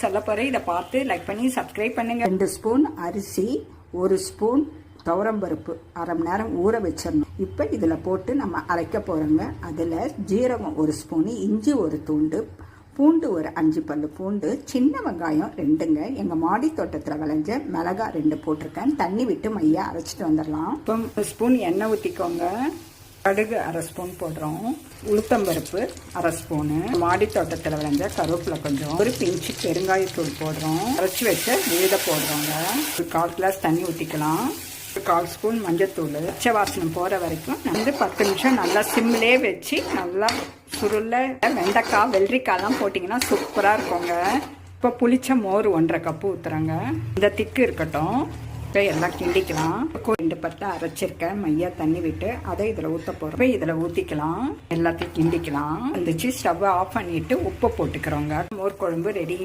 சொல்ல போகிறேன். இதை பார்த்து லைக் பண்ணி சப்ஸ்கிரைப் பண்ணுங்கள். 2 ஸ்பூன் அரிசி, 1 ஸ்பூன் துவரம்பருப்பு அரை மணி நேரம் ஊற வச்சிடணும். இப்போ இதில் போட்டு நம்ம அரைக்க போகிறோங்க. அதில் ஜீரகம் 1 ஸ்பூனு, இஞ்சி 1 துண்டு, பூண்டு ஒரு 5 பல்லு பூண்டு, சின்ன வெங்காயம் 2ங்க, எங்கள் மாடி தோட்டத்தில் விளைஞ்ச மிளகாய் 2 போட்டிருக்கேன். தண்ணி விட்டு மையா அரைச்சிட்டு வந்துடலாம். இப்போ 1 ஸ்பூன் எண்ணெய் ஊற்றிக்கோங்க. கடுகு அரை ஸ்பூன் போடுறோம். உளுத்தம்பருப்பு அரை ஸ்பூனு, மாடி தோட்டத்தில் விளைஞ்ச கருவேப்பிலை கொஞ்சம், ஒரு பிஞ்சு பெருங்காயத்தூள் போடுறோம். அரைச்சி வச்ச விழுத போடுறோங்க. ஒரு 1/4 கிளாஸ் தண்ணி ஊற்றிக்கலாம். ஒரு 1/4 ஸ்பூன் மஞ்சத்தூள். பச்சை வாசனை போகிற வரைக்கும் 10 நிமிஷம் நல்லா சிம்மிலே வச்சு நல்லா சுருள. வெண்டைக்காய் வெள்ளரிக்காய்லாம் போட்டிங்கன்னா சூப்பராக இருக்குங்க. இப்போ புளிச்ச மோர் 1/2 கப்பு ஊற்றுறேங்க. இந்த திக்கு இருக்கட்டும். இப்போ எல்லாம் கிண்டிக்கலாம். 2 பத்தை அரைச்சிருக்கேன் மையா தண்ணி விட்டு, அதை இதில் ஊற்ற போகிறோம். இதில் ஊற்றிக்கலாம். எல்லாத்தையும் கிண்டிக்கலாம். வந்துச்சு. ஸ்டவ்வை ஆஃப் பண்ணிவிட்டு உப்பு போட்டுக்கிறோங்க. மோர் குழம்பு ரெடி.